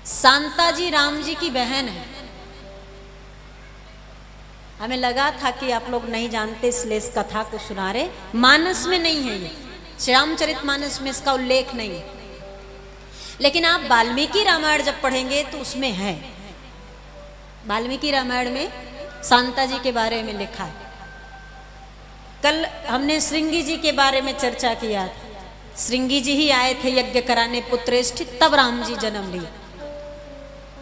शांता जी राम जी की बहन है। हमें लगा था कि आप लोग नहीं जानते इसलिए इस कथा को सुना रहे। मानस में नहीं है, ये श्रीरामचरितमानस में इसका उल्लेख नहीं है, लेकिन आप वाल्मीकि रामायण जब पढ़ेंगे तो उसमें है। वाल्मीकि रामायण में शांता जी के बारे में लिखा है। कल हमने श्रृंगी जी के बारे में चर्चा किया था। श्रृंगी जी ही आए थे यज्ञ कराने पुत्रेष्ठ, तब राम जी जन्म लिए।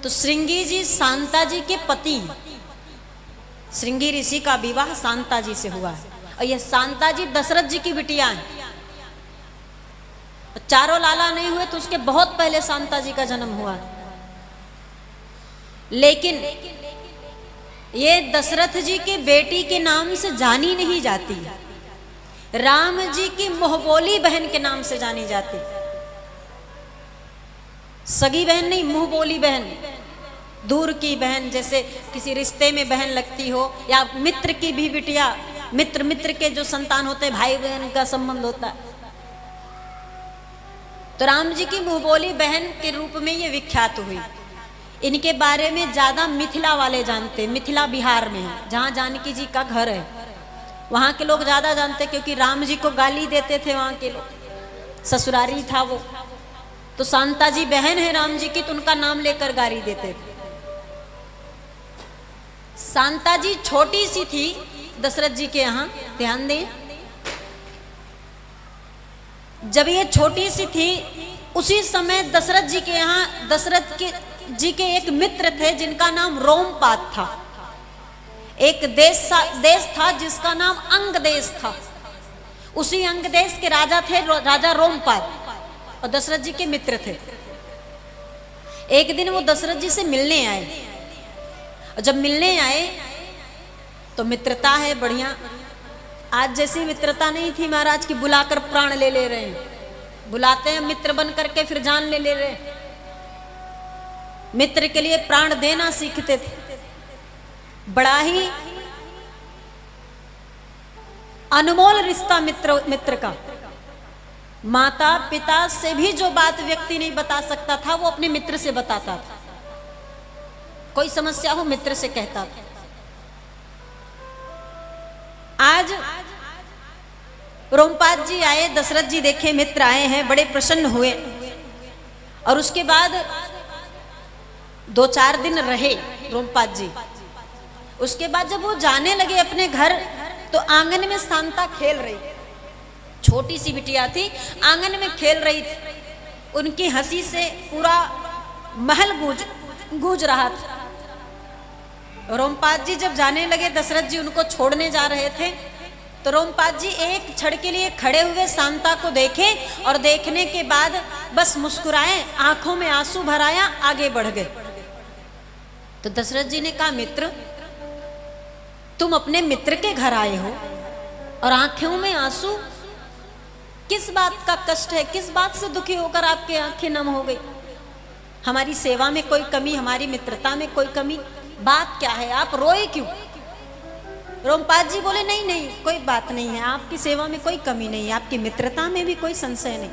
तो श्रृंगी जी शांता जी के पति हैं। श्रृंगी ऋषि का विवाह शांता जी से हुआ है और यह शांता जी दशरथ जी की बिटिया हैं। चारों लाला नहीं हुए तो उसके बहुत पहले शांता जी का जन्म हुआ। लेकिन ये दशरथ जी के बेटी के नाम से जानी नहीं जाती, राम जी की मुंहबोली बहन के नाम से जानी जाती। सगी बहन नहीं, मुंहबोली बहन, दूर की बहन, जैसे किसी रिश्ते में बहन लगती हो, या मित्र की भी बिटिया, मित्र के जो संतान होते हैं, भाई बहन का संबंध होता है। तो राम जी की मुंहबोली बहन के रूप में ये विख्यात हुई। इनके बारे में ज्यादा मिथिला वाले जानते। मिथिला बिहार में है, जहाँ जानकी जी का घर है, वहां के लोग ज्यादा जानते, क्योंकि राम जी को गाली देते थे वहां के लोग, ससुरारी था वो। तो शांता जी बहन है राम जी की, तो उनका नाम लेकर गाली देते थे। शांता जी छोटी सी थी दशरथ जी के यहाँ, ध्यान दें। जब ये छोटी सी थी उसी समय दशरथ जी के यहाँ दशरथ जी के एक मित्र थे जिनका नाम रोमपाद था। एक देश था जिसका नाम अंग देश था। उसी अंग देश के राजा थे राजा रोमपाद, और दशरथ जी के मित्र थे। एक दिन वो दशरथ जी से मिलने आए, और जब मिलने आए तो मित्रता है बढ़िया। आज जैसी मित्रता नहीं थी महाराज की बुलाकर प्राण ले ले रहे हैं। बुलाते हैं मित्र बन करके, फिर जान ले ले रहे हैं। मित्र के लिए प्राण देना सीखते थे। बड़ा ही अनमोल रिश्ता मित्र का। माता पिता से भी जो बात व्यक्ति नहीं बता सकता था, वो अपने मित्र से बताता था। कोई समस्या हो मित्र से कहता था। आज रोमपाद जी आए, दशरथ जी देखे मित्र आए हैं, बड़े प्रसन्न हुए। और उसके बाद 2-4 दिन रहे रोमपाद जी। उसके बाद जब वो जाने लगे अपने घर, तो आंगन में शांता खेल रही, छोटी सी बिटिया थी, आंगन में खेल रही थी। उनकी हंसी से पूरा महल गूंज रहा था। रोमपाद जी जब जाने लगे, दशरथ जी उनको छोड़ने जा रहे थे, तो रोमपाद जी एक क्षण के लिए खड़े हुए शांता को देखे, और देखने के बाद बस मुस्कुराए, आंखों में आंसू भराया, आगे बढ़ गए। तो दशरथ जी ने कहा, मित्र, तुम अपने मित्र के घर आए हो और आंखों में आंसू, किस बात का कष्ट है? किस बात से दुखी होकर आपकी आंखें नम हो गई? हमारी सेवा में कोई कमी, हमारी मित्रता में कोई कमी, बात क्या है? आप रोए क्यों? रोमपाद जी बोले, नहीं नहीं, कोई बात नहीं है, आपकी सेवा में कोई कमी नहीं है, आपकी मित्रता में भी कोई संशय नहीं,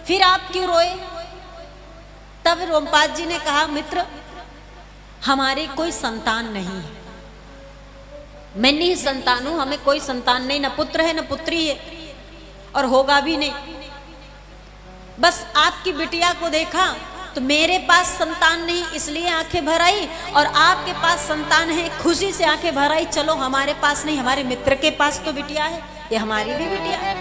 फिर आप क्यों रोए? तब रोमपाद जी ने कहा, मित्र, हमारी कोई संतान नहीं है, मैं नहीं संतान हूं, हमें कोई संतान नहीं, न पुत्र है न पुत्री है, और होगा भी नहीं। बस आपकी बिटिया को देखा तो मेरे पास संतान नहीं, इसलिए आंखें भर आई, और आपके पास संतान है, खुशी से आंखें भर आई। चलो, हमारे पास नहीं, हमारे मित्र के पास तो बिटिया है, ये हमारी भी बिटिया है।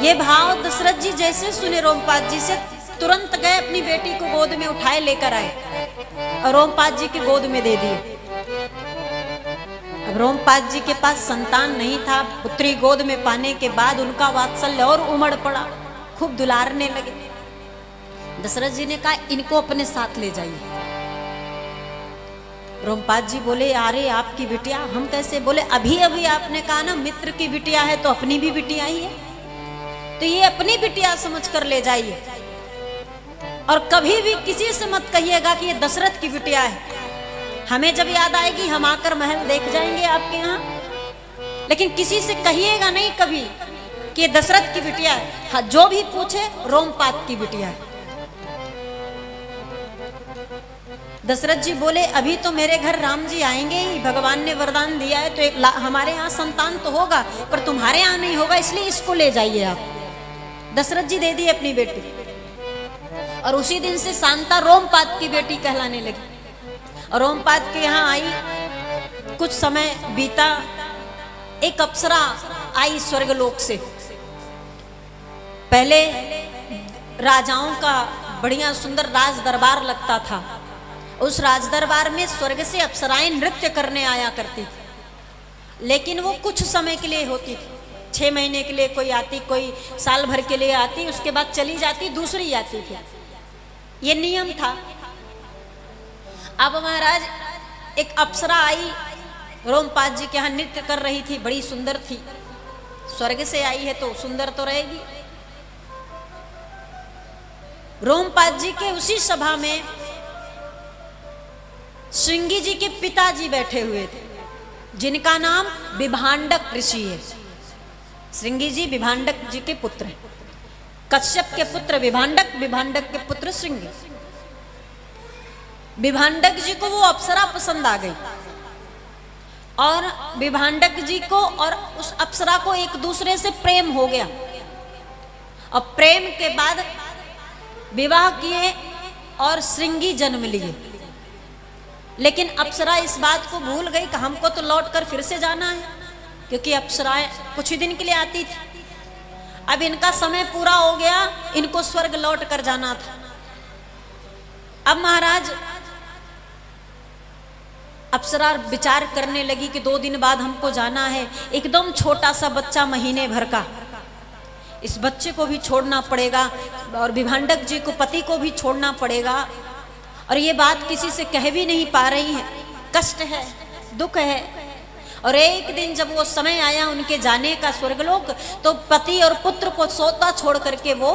ये भाव दशरथ जी जैसे सुने रोमपाद जी से, तुरंत गए अपनी बेटी को गोद में उठाए लेकर आए और रोमपाद जी की गोद में दे दिए। अब रोमपाद जी के पास संतान नहीं था, पुत्री गोद में पाने के बाद उनका वात्सल्य और उमड़ पड़ा, खूब दुलारने लगे। दशरथ जी ने कहा, इनको अपने साथ ले जाइए। रोमपाद जी बोले, अरे आपकी बिटिया? हम कैसे? बोले, अभी अभी आपने कहा ना मित्र की बिटिया है, तो अपनी भी बिटिया ही है, तो ये अपनी बिटिया समझकर ले जाइए, और कभी भी किसी से मत कहिएगा कि ये दशरथ की बिटिया है। हमें जब याद आएगी हम आकर महल देख जाएंगे आपके यहाँ, लेकिन किसी से कहिएगा नहीं कभी कि ये दशरथ की बिटिया है। हाँ, जो भी पूछे रोमपाद की बिटिया है। दशरथ जी बोले अभी तो मेरे घर राम जी आएंगे ही, भगवान ने वरदान दिया है तो एक हमारे यहाँ संतान तो होगा, पर तुम्हारे यहाँ नहीं होगा, इसलिए इसको ले जाइए आप। दशरथ जी दे दी अपनी बेटी, और उसी दिन से शांता रोमपाद की बेटी कहलाने लगी। और रोमपाद के यहाँ आई, कुछ समय बीता, एक अप्सरा आई स्वर्गलोक से। पहले राजाओं का बढ़िया सुंदर राज दरबार लगता था। उस राज दरबार में स्वर्ग से अप्सराएं नृत्य करने आया करती थी, लेकिन वो कुछ समय के लिए होती थी। 6 महीने के लिए कोई आती, कोई साल भर के लिए आती, उसके बाद चली जाती, दूसरी आती थी। ये नियम था। अब महाराज एक अप्सरा आई, रोमपाद जी के यहाँ नृत्य कर रही थी, बड़ी सुंदर थी। स्वर्ग से आई है तो सुंदर तो रहेगी। रोमपाद जी के उसी सभा में श्रृंगी जी के पिताजी बैठे हुए थे, जिनका नाम विभांडक ऋषि है। श्रृंगी जी विभांडक जी के पुत्र हैं। कश्यप के पुत्र विभांडक, विभांडक के पुत्र श्रृंगी। विभांडक जी को वो अप्सरा पसंद आ गई, और विभांडक जी को और उस अप्सरा को एक दूसरे से प्रेम हो गया। और प्रेम के बाद विवाह किए और श्रृंगी जन्म लिए। लेकिन अप्सरा इस बात को भूल गई कि हमको तो लौट कर फिर से जाना है, क्योंकि अप्सराएं कुछ ही दिन के लिए आती थी। अब इनका समय पूरा हो गया, इनको स्वर्ग लौट कर जाना था। अब महाराज अप्सरा विचार करने लगी कि 2 दिन बाद हमको जाना है। एकदम छोटा सा बच्चा, महीने भर का, इस बच्चे को भी छोड़ना पड़ेगा, और विभांडक जी को, पति को भी छोड़ना पड़ेगा। और ये बात किसी से कह भी नहीं पा रही है, कष्ट है, दुख है। और एक दिन जब वो समय आया उनके जाने का स्वर्गलोक, तो पति और पुत्र को सोता छोड़ करके वो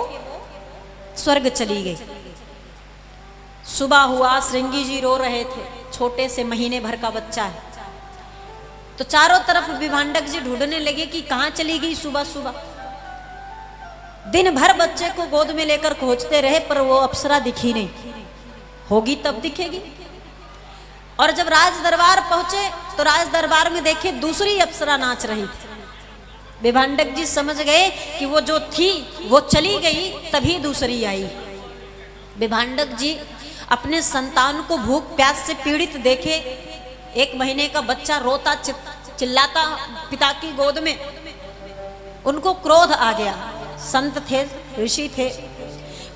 स्वर्ग चली गई। सुबह हुआ, श्रृंगी जी रो रहे थे, छोटे से महीने भर का बच्चा है। तो चारों तरफ विभांडक जी ढूंढने लगे कि कहाँ चली गई सुबह सुबह। दिन भर बच्चे को गोद में लेकर खोजते रहे, पर वो अप्सरा दिखी नहीं। होगी तब दिखेगी। और जब राज दरबार पहुंचे तो राज दरबार में देखे दूसरी अप्सरा नाच रही थी। विभांडक जी समझ गए कि वो जो थी वो चली गई, तभी दूसरी आई। विभांडक जी अपने संतान को भूख प्यास से पीड़ित देखे, 1 महीने का बच्चा रोता चिल्लाता पिता की गोद में, उनको क्रोध आ गया। संत थे, ऋषि थे,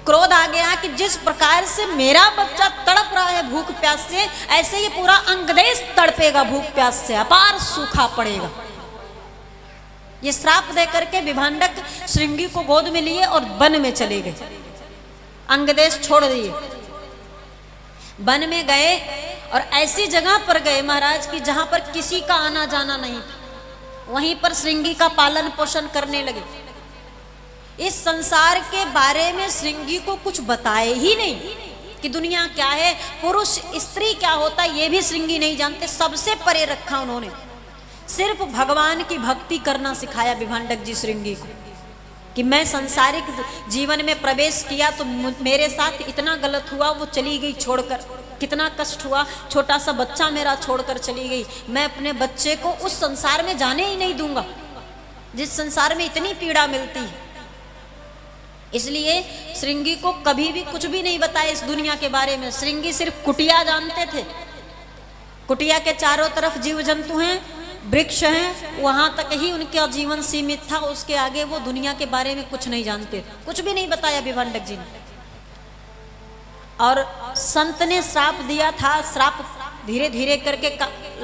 क्रोध आ गया कि जिस प्रकार से मेरा बच्चा तड़प रहा है भूख प्यास से, ऐसे ये पूरा अंगदेश तड़पेगा भूख प्यास से, अपार सूखा पड़ेगा। ये श्राप दे करके विभांडक श्रृंगी को गोद में लिए और वन में चले गए, अंगदेश छोड़ दिए। वन में गए और ऐसी जगह पर गए महाराज की जहां पर किसी का आना जाना नहीं था। वहीं पर श्रृंगी का पालन पोषण करने लगे। इस संसार के बारे में श्रृंगी को कुछ बताए ही नहीं कि दुनिया क्या है, पुरुष स्त्री क्या होता है, ये भी श्रृंगी नहीं जानते। सबसे परे रखा उन्होंने, सिर्फ भगवान की भक्ति करना सिखाया विभांडक जी श्रृंगी को, कि मैं संसारिक जीवन में प्रवेश किया तो मेरे साथ इतना गलत हुआ, वो चली गई छोड़कर, कितना कष्ट हुआ, छोटा सा बच्चा मेरा छोड़कर चली गई। मैं अपने बच्चे को उस संसार में जाने ही नहीं दूंगा जिस संसार में इतनी पीड़ा मिलती है। इसलिए श्रृंगी को कभी भी कुछ भी नहीं बताया इस दुनिया के बारे में। श्रृंगी सिर्फ कुटिया जानते थे। कुटिया के चारों तरफ जीव जंतु हैं, वृक्ष हैं, वहां तक ही उनका जीवन सीमित था। उसके आगे वो दुनिया के बारे में कुछ नहीं जानते, कुछ भी नहीं बताया विभांडक जी ने। और संत ने श्राप दिया था, श्राप धीरे धीरे करके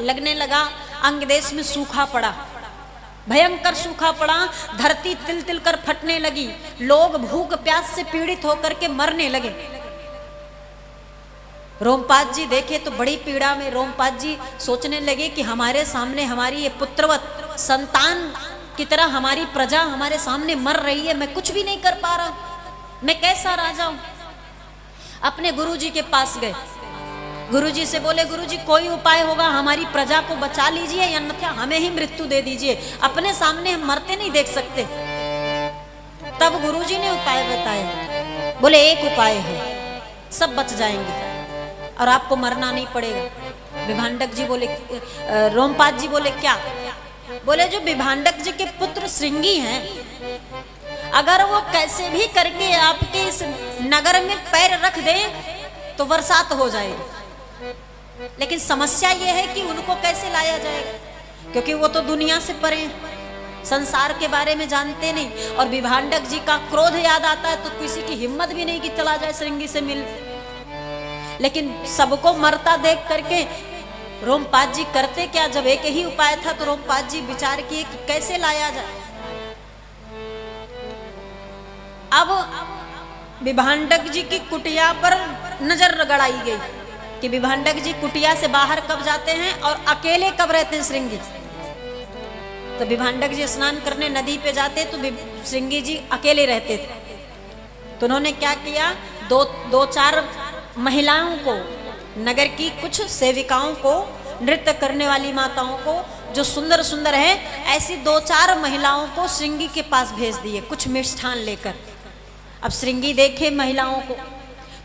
लगने लगा। अंगदेश में सूखा पड़ा, भयंकर सूखा पड़ा, धरती तिल तिल कर फटने लगी, लोग भूख प्यास से पीड़ित होकर के मरने लगे। रोमपाद जी देखे तो बड़ी पीड़ा में रोमपाद जी सोचने लगे कि हमारे सामने हमारी ये पुत्रवत संतान की तरह हमारी प्रजा हमारे सामने मर रही है, मैं कुछ भी नहीं कर पा रहा, मैं कैसा राजा हूं। अपने गुरुजी के पास गए, गुरुजी से बोले गुरुजी कोई उपाय होगा, हमारी प्रजा को बचा लीजिए, अन्यथा हमें ही मृत्यु दे दीजिए, अपने सामने हम मरते नहीं देख सकते। तब गुरुजी ने उपाय बताए। बोले एक उपाय है, सब बच जाएंगे और आपको मरना नहीं पड़ेगा। विभांडक जी बोले, रोमपाद जी बोले क्या? बोले जो विभांडक जी के पुत्र श्रृंगी हैं, अगर वो कैसे भी करके आपके इस नगर में पैर रख दें तो बरसात हो जाएगी, लेकिन समस्या ये है कि उनको कैसे लाया जाएगा, क्योंकि वो तो दुनिया से परे हैं, संसार के बारे में जानते नहीं। और विभांडक जी का क्रोध याद आता है तो किसी की हिम्मत भी नहीं कि चला जाए श्रृंगी से मिल। लेकिन सबको मरता देख करके रोमपाद जी करते क्या? जब एक ही उपाय था तो रोमपाद जी विचार किए कि कैसे लाया जाए। अब विभांडक जी की कुटिया पर नजर गड़ाई गई कि विभांडक जी कुटिया से बाहर कब जाते हैं और अकेले कब रहते हैं श्रृंगी। तो विभांडक जी स्नान करने नदी पे जाते तो श्रृंगी जी अकेले रहते थे। तो उन्होंने क्या किया, दो चार महिलाओं को, नगर की कुछ सेविकाओं को, नृत्य करने वाली माताओं को जो सुंदर सुंदर है, ऐसी 2-4 महिलाओं को श्रृंगी के पास भेज दिए कुछ मिष्ठान लेकर। अब श्रृंगी देखे महिलाओं को,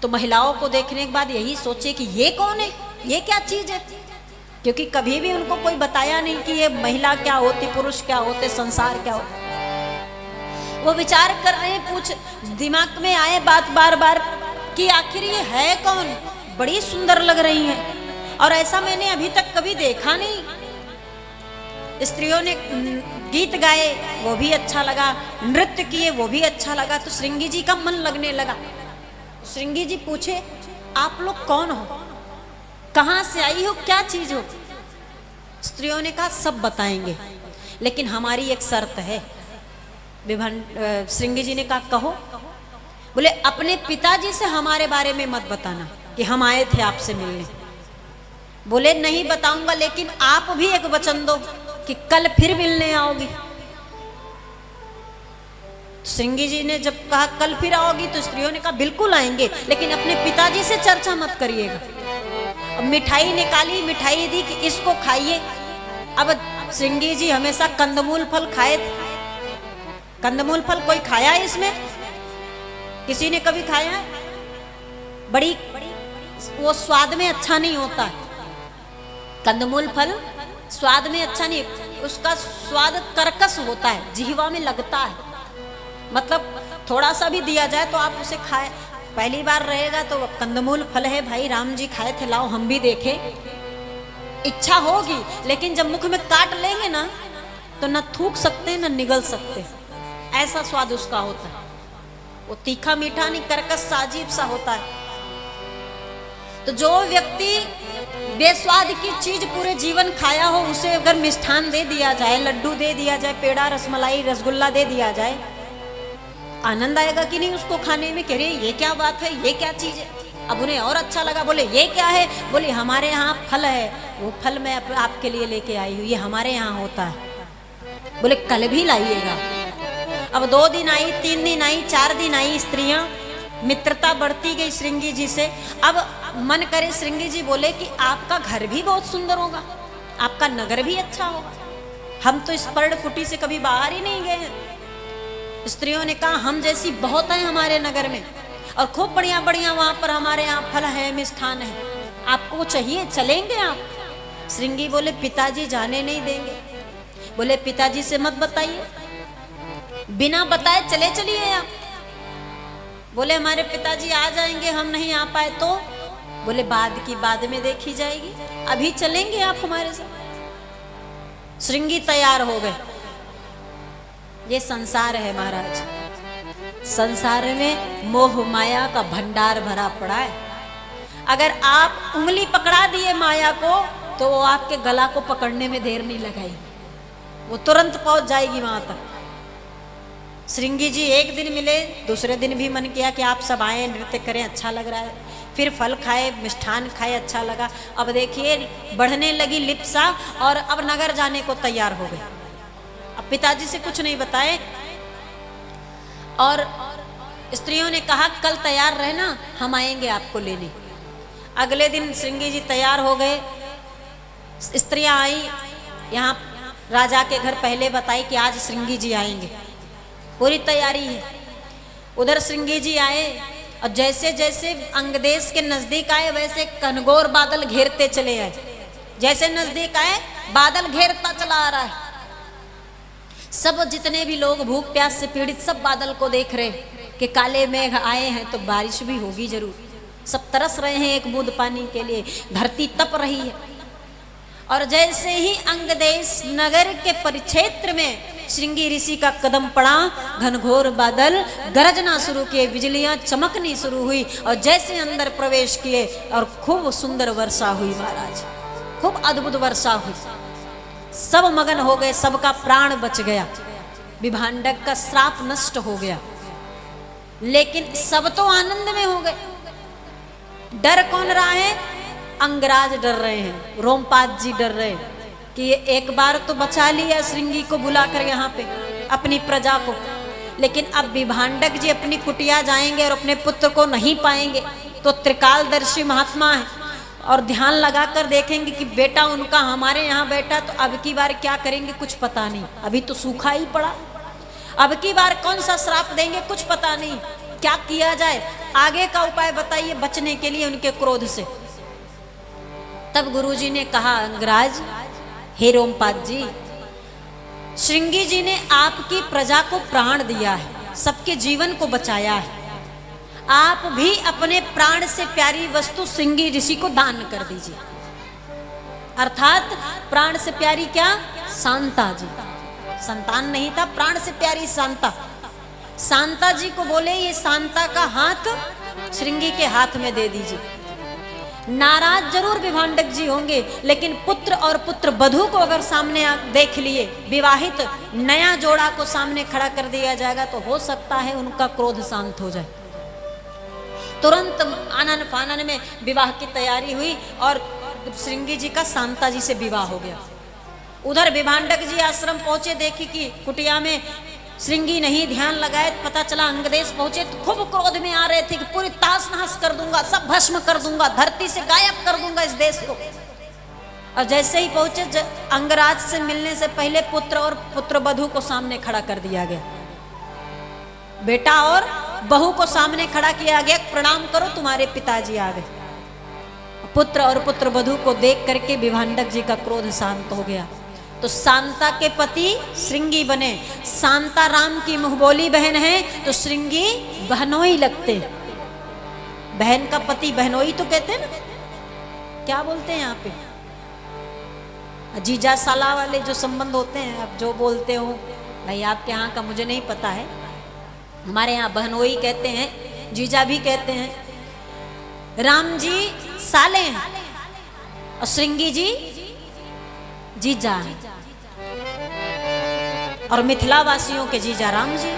तो महिलाओं को देखने के बाद यही सोचे कि ये कौन है, ये क्या चीज है, क्योंकि कभी भी उनको कोई बताया नहीं कि ये महिला क्या होती, पुरुष क्या होते, संसार क्या होता। वो विचार कर रहे, पूछ दिमाग में आए बात बार बार कि आखिर ये है कौन, बड़ी सुंदर लग रही है और ऐसा मैंने अभी तक कभी देखा नहीं। स्त्रियों ने गीत गाए, वो भी अच्छा लगा, नृत्य किए, वो भी अच्छा लगा। तो श्रृंगी जी का मन लगने लगा। श्रृंगी जी पूछे, आप लोग कौन हो, कहां से आई हो, क्या चीज हो? स्त्रियों ने कहा सब बताएंगे, लेकिन हमारी एक शर्त है। श्रृंगी जी ने कहा कहो। बोले अपने पिताजी से हमारे बारे में मत बताना कि हम आए थे आपसे मिलने। बोले नहीं बताऊंगा, लेकिन आप भी एक वचन दो कि कल फिर मिलने आओगी। श्रृंगी जी ने जब कहा कल फिर आओगी तो स्त्रियों ने कहा बिल्कुल आएंगे, लेकिन अपने पिताजी से चर्चा मत करिएगा। अब मिठाई निकाली, मिठाई दी कि इसको खाइए। अब श्रृंगी जी हमेशा कंदमूल फल खाए थे। कंदमूल फल कोई खाया है इसमें? किसी ने कभी खाया है? बड़ी वो स्वाद में अच्छा नहीं होता। कंदमूल फल स्वाद में अच्छा नहीं, उसका स्वाद कर्कश होता है, जिह्वा में लगता है। मतलब थोड़ा सा भी दिया जाए तो आप उसे खाए, पहली बार रहेगा तो कंदमूल फल है भाई, राम जी खाए थे, लाओ हम भी देखें। इच्छा होगी, लेकिन जब मुख में काट लेंगे ना तो न थूक सकते न निगल सकते, ऐसा स्वाद उसका होता है। वो तीखा मीठा नहीं, कर्कश सा अजीब सा होता है। तो जो व्यक्ति बेस्वाद की चीज पूरे जीवन खाया हो, उसे अगर मिष्ठान दे दिया जाए, लड्डू दे दिया जाए, पेड़ा, रसमलाई, रसगुल्ला दे दिया जाए, आनंद आएगा कि नहीं उसको खाने में? कह रहे ये क्या बात है, ये क्या चीज है। अब उन्हें और अच्छा लगा, बोले ये क्या है? बोले हमारे यहाँ फल है, वो फल मैं आपके लिए लेके आई हूँ, ये हमारे यहाँ होता है। बोले कल भी लाइएगा। अब 2 दिन आई, 3 दिन आई, 4 दिन आई, स्त्रियां, मित्रता बढ़ती गई श्रृंगी जी से। अब मन करे श्रृंगी जी बोले कि आपका घर भी बहुत सुंदर होगा, आपका नगर भी अच्छा होगा, हम तो इस पर्णकुटी से कभी बाहर ही नहीं गए हैं। स्त्रियों ने कहा हम जैसी बहुत है हमारे नगर में, और खूब बढ़िया बढ़िया वहां पर हमारे यहाँ फल है, मिष्ठान है, आपको चाहिए, चलेंगे आप? श्रृंगी बोले पिताजी जाने नहीं देंगे। बोले पिताजी से मत बताइए, बिना बताए चले चलिए आप। बोले हमारे पिताजी आ जाएंगे, हम नहीं आ पाए तो? बोले बाद की बाद में देखी जाएगी, अभी चलेंगे आप हमारे साथ। श्रृंगी तैयार हो गए। ये संसार है महाराज, संसार में मोह माया का भंडार भरा पड़ा है। अगर आप उंगली पकड़ा दिए माया को तो वो आपके गला को पकड़ने में देर नहीं लगाएगी, वो तुरंत पहुंच जाएगी वहां तक। श्रृंगी जी एक दिन मिले, दूसरे दिन भी मन किया कि आप सब आए, नृत्य करें, अच्छा लग रहा है। फिर फल खाए, मिष्ठान खाए, अच्छा लगा। अब देखिए बढ़ने लगी लिप्सा और अब नगर जाने को तैयार हो गए। अब पिताजी से कुछ नहीं बताए और स्त्रियों ने कहा कल तैयार रहना, हम आएंगे आपको लेने। अगले दिन श्रृंगी जी तैयार हो गए, स्त्रियां आई, यहाँ राजा के घर पहले बताई कि आज श्रृंगी जी आएंगे, पूरी तैयारी है। उधर श्रृंगी जी आए और जैसे जैसे अंगदेश के नजदीक आए वैसे घनघोर बादल घेरते चले आए। जैसे नजदीक आए बादल घेरता चला आ रहा है। सब जितने भी लोग भूख प्यास से पीड़ित सब बादल को देख रहे कि काले मेघ आए हैं तो बारिश भी होगी जरूर। सब तरस रहे हैं एक बूंद पानी के लिए, धरती तप रही है। और जैसे ही अंगदेश नगर के परिक्षेत्र में श्रृंगी ऋषि का कदम पड़ा, घनघोर बादल गरजना शुरू किए, बिजलियां चमकनी शुरू हुई और जैसे अंदर प्रवेश किए और खूब सुंदर वर्षा हुई महाराज, खूब अद्भुत वर्षा हुई। सब मगन हो गए, सबका प्राण बच गया, विभांडक का श्राप नष्ट हो गया। लेकिन सब तो आनंद में हो गए। डर कौन रहा है? अंगराज डर रहे हैं, रोमपाद जी डर रहे हैं कि ये एक बार तो बचा लिया श्रृंगी को बुलाकर यहाँ पे अपनी प्रजा को, लेकिन अब विभांडक जी अपनी कुटिया जाएंगे और अपने पुत्र को नहीं पाएंगे। तो त्रिकालदर्शी महात्मा है और ध्यान लगाकर देखेंगे कि बेटा उनका हमारे यहाँ बैठा, तो अब की बार क्या करेंगे कुछ पता नहीं। अभी तो सूखा ही पड़ा, अब की बार कौन सा श्राप देंगे कुछ पता नहीं। क्या किया जाए, आगे का उपाय बताइए बचने के लिए उनके क्रोध से। तब गुरुजी ने कहा, अंगराज, हे रोमपाद जी, श्रृंगी जी ने आपकी प्रजा को प्राण दिया है, सबके जीवन को बचाया है। आप भी अपने प्राण से प्यारी वस्तु श्रृंगी ऋषि को दान कर दीजिए। अर्थात प्राण से प्यारी क्या? शांता जी। संतान नहीं था, प्राण से प्यारी शांता। शांता जी को बोले ये शांता का हाथ श्रृंगी के हाथ में दे दीजिए। नाराज जरूर विभांडक जी होंगे, लेकिन पुत्र और पुत्र वधू को अगर सामने देख लिए, विवाहित नया जोड़ा को सामने खड़ा कर दिया जाएगा तो हो सकता है उनका क्रोध शांत हो जाए। तुरंत आनन फानन में विवाह की तैयारी हुई और श्रृंगी जी का शांता जी से विवाह हो गया। उधर विभांडक जी आश्रम पहुंचे, देखी कि कुटिया में श्रृंगी नहीं, ध्यान लगाए, पता चला अंगदेश पहुंचे तो खूब क्रोध में आ रहे थे कि पूरी ताश नहस कर दूंगा, सब भस्म कर दूंगा, धरती से गायब कर दूंगा इस देश को। और जैसे ही पहुंचे अंगराज से मिलने से पहले पुत्र और पुत्र वधू को सामने खड़ा कर दिया गया। बेटा और बहू को सामने खड़ा किया गया, प्रणाम करो तुम्हारे पिताजी आ गए। पुत्र और पुत्र वधू को देख करके विभांडक जी का क्रोध शांत हो गया। तो शांता के पति श्रृंगी बने। शांता राम की मुंहबोली बहन है तो श्रृंगी बहनोई लगते। बहन का पति बहनोई तो कहते हैं ना, क्या बोलते हैं यहाँ पे जीजा साला वाले जो संबंध होते हैं, आप जो बोलते हो भाई, आपके यहाँ का मुझे नहीं पता है, हमारे यहाँ बहनोई कहते हैं, जीजा भी कहते हैं। राम जी साले हैं और श्रृंगी जी जीजा हैं, और मिथिला वासियों के जीजा राम जी।